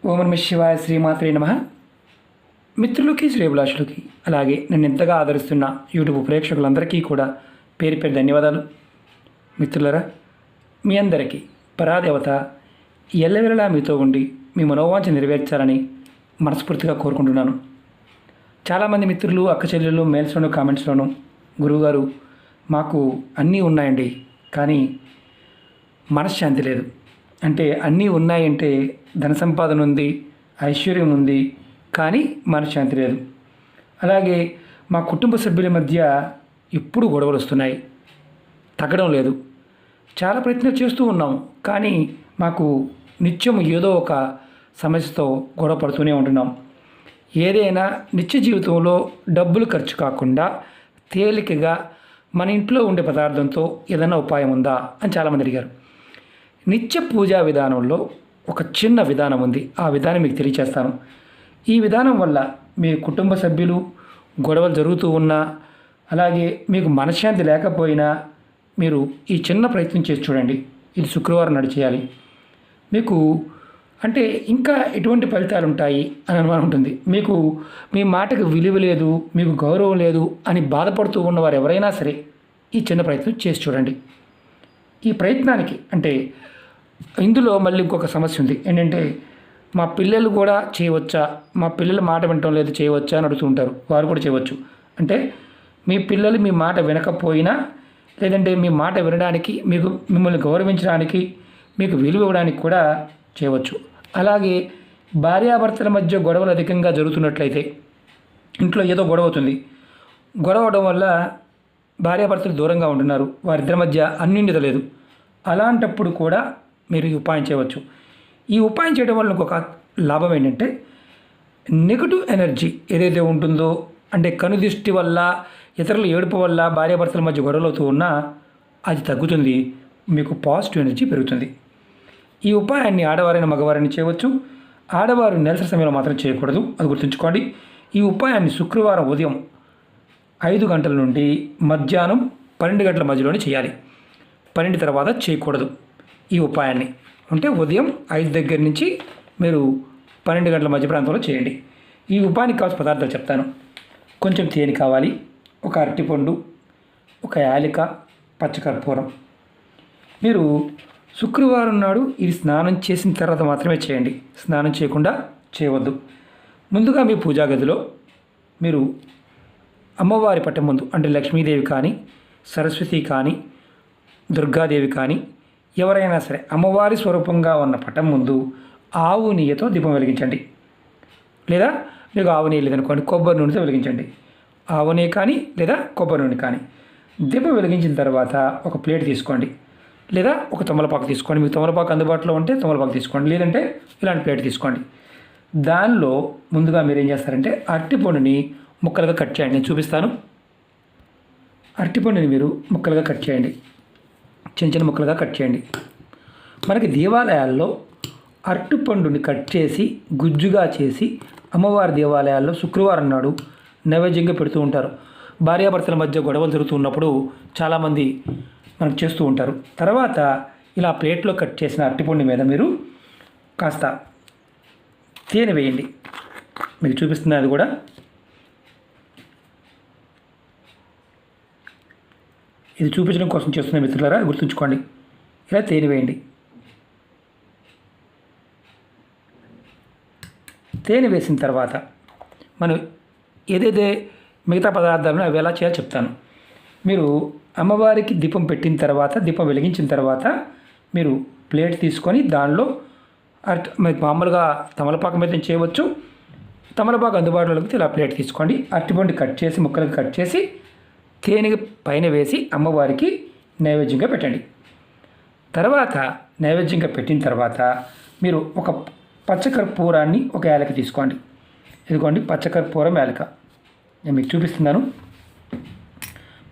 ఓం నమః శివాయ, శ్రీమాత్రే నమః. మిత్రులకి, శ్రేభిలాషులకి, అలాగే నన్ను ఎంతగా ఆదరిస్తున్న యూట్యూబ్ ప్రేక్షకులందరికీ కూడా పేరు పేరు ధన్యవాదాలు. మిత్రులరా, మీ అందరికీ పరాదేవత ఎల్లవేళలా మీతో ఉండి మీ మనోవాంఛ నెరవేర్చాలని మనస్ఫూర్తిగా కోరుకుంటున్నాను. చాలామంది మిత్రులు, అక్క చెల్లెళ్ళు మెయిల్స్లోనూ కామెంట్స్లోనూ, గురువుగారు మాకు అన్నీ ఉన్నాయండి, కానీ మనశ్శాంతి లేదు. అంటే అన్నీ ఉన్నాయంటే ధన సంపాదన ఉంది, ఐశ్వర్యం ఉంది, కానీ మనశ్శాంతి లేదు. అలాగే మా కుటుంబ సభ్యుల మధ్య ఎప్పుడు గొడవలు వస్తున్నాయి, తగ్గడం లేదు. చాలా ప్రయత్నం చేస్తూ ఉన్నాం, కానీ మాకు నిత్యం ఏదో ఒక సమస్యతో గొడవ పడుతూనే ఉంటున్నాం. ఏదైనా నిత్య జీవితంలో డబ్బులు ఖర్చు కాకుండా తేలికగా మన ఇంట్లో ఉండే పదార్థంతో ఏదైనా ఉపాయం ఉందా అని చాలామంది అడిగారు. నిత్య పూజా విధానంలో ఒక చిన్న విధానం ఉంది. ఆ విధానం మీకు తెలియచేస్తాను. ఈ విధానం వల్ల మీ కుటుంబ సభ్యులు గొడవలు జరుగుతూ ఉన్నా, అలాగే మీకు మనశ్శాంతి లేకపోయినా మీరు ఈ చిన్న ప్రయత్నం చేసి చూడండి. ఇది శుక్రవారం నాడు చేయాలి. మీకు అంటే ఇంకా ఎటువంటి ఫలితాలు ఉంటాయి అని అనుమానం ఉంటుంది. మీకు మీ మాటకు విలువ లేదు, మీకు గౌరవం లేదు అని బాధపడుతూ ఉన్నవారు ఎవరైనా సరే ఈ చిన్న ప్రయత్నం చేసి చూడండి. ఈ ప్రయత్నానికి అంటే ఇందులో మళ్ళీ ఇంకొక సమస్య ఉంది. ఏంటంటే మా పిల్లలు కూడా చేయవచ్చా, మా పిల్లలు మాట వినటం లేదు, చేయవచ్చా అని అడుగుతుంటారు. వారు కూడా చేయవచ్చు. అంటే మీ పిల్లలు మీ మాట వినకపోయినా, లేదంటే మీ మాట వినడానికి, మిమ్మల్ని గౌరవించడానికి, మీకు విలువ ఇవ్వడానికి కూడా చేయవచ్చు. అలాగే భార్యాభర్తల మధ్య గొడవలు అధికంగా జరుగుతున్నట్లయితే, ఇంట్లో ఏదో గొడవ అవుతుంది, గొడవ అవడం వల్ల భార్యాభర్తలు దూరంగా ఉంటున్నారు, వారిద్దరి మధ్య అన్యోన్యత లేదు. అలాంటప్పుడు కూడా మీరు ఈ ఉపాయం చేయవచ్చు. ఈ ఉపాయం చేయడం వల్ల ఇంకొక లాభం ఏంటంటే, నెగటివ్ ఎనర్జీ ఏదైతే ఉంటుందో, అంటే కనుదృష్టి వల్ల, ఇతరుల ఏడుపు వల్ల భార్యాభర్తల మధ్య గొడవలు అవుతూ ఉన్నా అది తగ్గుతుంది. మీకు పాజిటివ్ ఎనర్జీ పెరుగుతుంది. ఈ ఉపాయాన్ని ఆడవారైన మగవారైనా చేయవచ్చు. ఆడవారు నెలసరి సమయంలో మాత్రం చేయకూడదు, అది గుర్తుంచుకోండి. ఈ ఉపాయాన్ని శుక్రవారం ఉదయం 5 గంటల నుండి మధ్యాహ్నం 12 గంటల మధ్యలోనే చేయాలి. 12 తర్వాత చేయకూడదు. ఈ ఉపాయాన్ని అంటే ఉదయం 5 దగ్గర నుంచి మీరు 12 గంటల మధ్య ప్రాంతంలో చేయండి. ఈ ఉపాయానికి కావాల్సిన పదార్థాలు చెప్తాను. కొంచెం తేనె కావాలి, ఒక అరటిపండు, ఒక యాలిక, పచ్చకర్పూరం. మీరు శుక్రవారం నాడు ఇది స్నానం చేసిన తర్వాత మాత్రమే చేయండి. స్నానం చేయకుండా చేయవద్దు. ముందుగా మీ పూజా గదిలో మీరు అమ్మవారి పట్టం ముందు, అంటే లక్ష్మీదేవి కానీ, సరస్వతి కానీ, దుర్గాదేవి కానీ, ఎవరైనా సరే అమ్మవారి స్వరూపంగా ఉన్న పటం ముందు ఆవు నెయ్యితో దీపం వెలిగించండి. లేదా మీకు ఆవు నెయ్యి లేదనుకోండి, కొబ్బరి నూనెతో వెలిగించండి. ఆవు నెయ్యి కానీ లేదా కొబ్బరి నూనె కానీ. దీపం వెలిగించిన తర్వాత ఒక ప్లేట్ తీసుకోండి, లేదా ఒక తమలపాకు తీసుకోండి. మీకు తమలపాకు అందుబాటులో ఉంటే తమలపాకు తీసుకోండి, లేదంటే ఇలాంటి ప్లేట్ తీసుకోండి. దానిలో ముందుగా మీరు ఏం చేస్తారంటే అరటిపండుని ముక్కలుగా కట్ చేయండి. నేను చూపిస్తాను. అరటిపండుని మీరు ముక్కలుగా కట్ చేయండి, చిన్న చిన్న ముక్కలుగా కట్ చేయండి. మనకి దేవాలయాల్లో అరటిపండుని కట్ చేసి గుజ్జుగా చేసి అమ్మవారి దేవాలయాల్లో శుక్రవారం నాడు నైవేద్యంగా పెడుతూ ఉంటారు. భార్యాభర్తల మధ్య గొడవలు జరుగుతున్నప్పుడు చాలామంది మనకు చేస్తూ ఉంటారు. తర్వాత ఇలా ప్లేట్లో కట్ చేసిన అరటిపండు మీద మీరు కాస్త తేనె వేయండి. మీకు చూపిస్తున్నది అది కూడా. ఇది చూపించడం కోసం చేస్తున్న మిత్రులారా, గుర్తుంచుకోండి. ఇలా తేనె వేయండి. తేనె వేసిన తర్వాత మనం ఏదైతే మిగతా పదార్థాలను అవి ఎలా చేయాలో చెప్తాను. మీరు అమ్మవారికి దీపం పెట్టిన తర్వాత, దీపం వెలిగించిన తర్వాత మీరు ప్లేట్ తీసుకొని దానిలో మామూలుగా తమలపాకు మీద చేయవచ్చు. తమలపాకు అందుబాటులో లేకపోతే ఇలా ప్లేట్ తీసుకోండి. అరటిపండు కట్ చేసి ముక్కలకు కట్ చేసి తేనె పైన వేసి అమ్మవారికి నైవేద్యంగా పెట్టండి. తర్వాత నైవేద్యంగా పెట్టిన తర్వాత మీరు ఒక పచ్చకర్పూరాన్ని, ఒక యాలక తీసుకోండి. ఇదిగోండి పచ్చకర్పూరం, యాలక. నేను మీకు చూపిస్తున్నాను.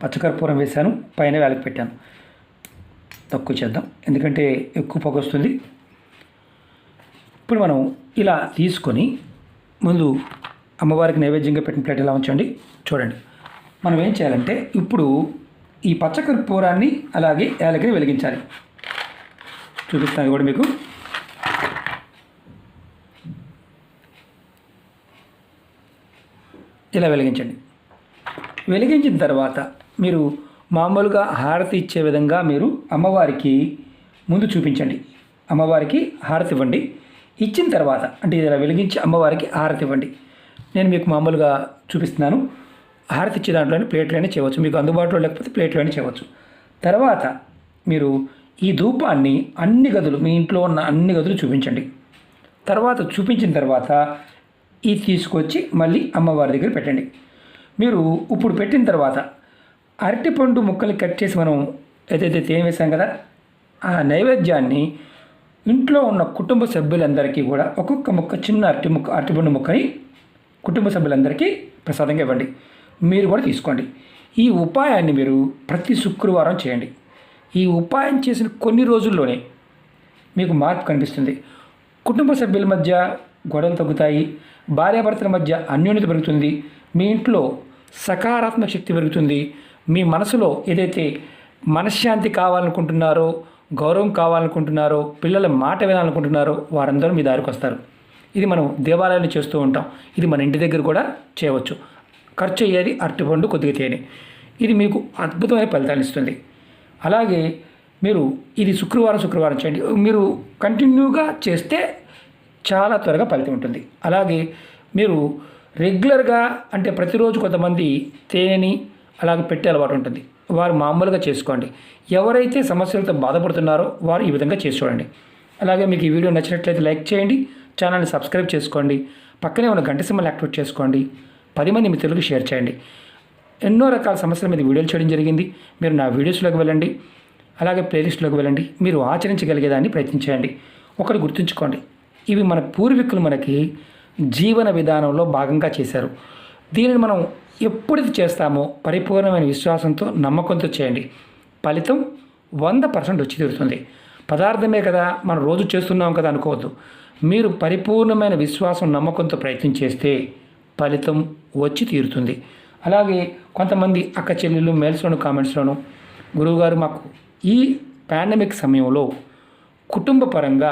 పచ్చకర్పూరం వేశాను, పైన యాలక పెట్టాను. తక్కువ చేద్దాం, ఎందుకంటే ఎక్కువ పొగ వస్తుంది. ఇప్పుడు మనం ఇలా తీసుకొని ముందు అమ్మవారికి నైవేద్యంగా పెట్టిన ప్లేట్ ఇలా ఉంచండి. చూడండి, మనం ఏం చేయాలంటే ఇప్పుడు ఈ పచ్చకర్పూరాన్ని అలాగే యాలకని వెలిగించాలి. చూపిస్తాను కూడా మీకు. ఇలా వెలిగించండి. వెలిగించిన తర్వాత మీరు మామూలుగా హారతి ఇచ్చే విధంగా మీరు అమ్మవారికి ముందు చూపించండి. అమ్మవారికి హారతి ఇవ్వండి. ఇచ్చిన తర్వాత అంటే ఇలా వెలిగించి అమ్మవారికి హారతి ఇవ్వండి. నేను మీకు మామూలుగా చూపిస్తున్నాను. హారతి ఇచ్చే దాంట్లోనే ప్లేట్లోనే చేయవచ్చు, మీకు అందుబాటులో లేకపోతే ప్లేట్లోనే చేయవచ్చు. తర్వాత మీరు ఈ ధూపాన్ని అన్ని గదులు, మీ ఇంట్లో ఉన్న అన్ని గదులు చూపించండి. తర్వాత చూపించిన తర్వాత ఇది తీసుకొచ్చి మళ్ళీ అమ్మవారి దగ్గర పెట్టండి. మీరు ఇప్పుడు పెట్టిన తర్వాత అరటిపండు ముక్కలు కట్ చేసి మనం ఏదైతే తేనె వేసాం కదా, ఆ నైవేద్యాన్ని ఇంట్లో ఉన్న కుటుంబ సభ్యులందరికీ కూడా ఒక్కొక్క ముక్క, చిన్న అరటిపండు ముక్కని కుటుంబ సభ్యులందరికీ ప్రసాదంగా ఇవ్వండి. మీరు కూడా తీసుకోండి. ఈ ఉపాయాన్ని మీరు ప్రతి శుక్రవారం చేయండి. ఈ ఉపాయం చేసిన కొన్ని రోజుల్లోనే మీకు మార్పు కనిపిస్తుంది. కుటుంబ సభ్యుల మధ్య గొడవలు తగ్గుతాయి, భార్యాభర్తల మధ్య అన్యోన్యత పెరుగుతుంది, మీ ఇంట్లో సకారాత్మక శక్తి పెరుగుతుంది. మీ మనసులో ఏదైతే మనశ్శాంతి కావాలనుకుంటున్నారో, గౌరవం కావాలనుకుంటున్నారో, పిల్లల మాట వినాలనుకుంటున్నారో వారందరూ మీ దారికి వస్తారు. ఇది మనం దేవాలయాన్ని చేస్తూ ఉంటాం. ఇది మన ఇంటి దగ్గర కూడా చేయవచ్చు. ఖర్చు అయ్యేది అరటిపండు, కొద్దిగా తేనె. ఇది మీకు అద్భుతమైన ఫలితాలు ఇస్తుంది. అలాగే మీరు ఇది శుక్రవారం చేయండి. మీరు కంటిన్యూగా చేస్తే చాలా త్వరగా ఫలితం ఉంటుంది. అలాగే మీరు రెగ్యులర్గా అంటే ప్రతిరోజు కొంతమంది తేనెని అలాగే పెట్టే అలవాటు ఉంటుంది, వారు మామూలుగా చేసుకోండి. ఎవరైతే సమస్యలతో బాధపడుతున్నారో వారు ఈ విధంగా చేసి చూడండి. అలాగే మీకు ఈ వీడియో నచ్చినట్లయితే లైక్ చేయండి, ఛానల్ని సబ్స్క్రైబ్ చేసుకోండి, పక్కనే ఉన్న గంట సింబల్ యాక్టివేట్ చేసుకోండి, 10 మంది మిత్రులకు షేర్ చేయండి. ఎన్నో రకాల సమస్యల మీద వీడియోలు చేయడం జరిగింది. మీరు నా వీడియోస్లోకి వెళ్ళండి, అలాగే ప్లేలిస్ట్లోకి వెళ్ళండి, మీరు ఆచరించగలిగేదాన్ని ప్రయత్నించండి. ఒకటి గుర్తుంచుకోండి, ఇవి మన పూర్వీకులు మనకి జీవన విధానంలో భాగంగా చేశారు. దీనిని మనం ఎప్పుడైతే చేస్తామో పరిపూర్ణమైన విశ్వాసంతో, నమ్మకంతో చేయండి. ఫలితం 100% వచ్చి తీరుతుంది. పదార్థమే కదా, మనం రోజు చేస్తున్నాం కదా అనుకోవద్దు. మీరు పరిపూర్ణమైన విశ్వాసం, నమ్మకంతో ప్రయత్నం చేస్తే ఫలితం వచ్చి తీరుతుంది. అలాగే కొంతమంది అక్క చెల్లెళ్ళు మెయిల్స్లోను, కామెంట్స్లోను, గురువుగారు మాకు ఈ పాండమిక్ సమయంలో కుటుంబ పరంగా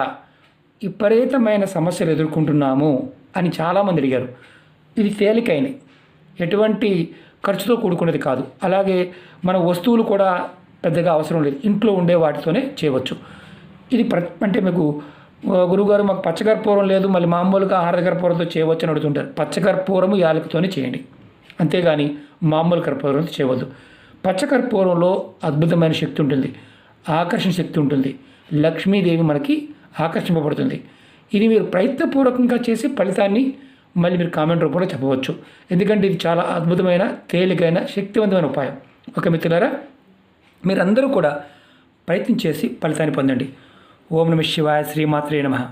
విపరీతమైన సమస్యలు ఎదుర్కొంటున్నాము అని చాలామంది అడిగారు. ఇది తేలికైనది, ఎటువంటి ఖర్చుతో కూడుకున్నది కాదు. అలాగే మన వస్తువులు కూడా పెద్దగా అవసరం లేదు, ఇంట్లో ఉండే వాటితోనే చేయవచ్చు. ఇది అంటే మీకు గురువుగారు మాకు పచ్చకర్పూరం లేదు, మళ్ళీ మామూలుగా ఆహార కర్పూరంతో చేయవచ్చు అని అడుగుతుంటారు. పచ్చకర్పూరము యాలకుతోనే చేయండి, అంతేగాని మామూలు కర్పూరంతో చేయవద్దు. పచ్చకర్పూరంలో అద్భుతమైన శక్తి ఉంటుంది, ఆకర్షణ శక్తి ఉంటుంది, లక్ష్మీదేవి మనకి ఆకర్షింపబడుతుంది. ఇది మీరు ప్రయత్నపూర్వకంగా చేసి ఫలితాన్ని మళ్ళీ మీరు కామెంట్ రూపంలో చెప్పవచ్చు. ఎందుకంటే ఇది చాలా అద్భుతమైన, తేలికైన, శక్తివంతమైన ఉపాయం. ఓకే మిత్రులారా, మీరందరూ కూడా ప్రయత్నం చేసి ఫలితాన్ని పొందండి. ఓం నమః శివాయ. శ్రీమాత్రే నమః.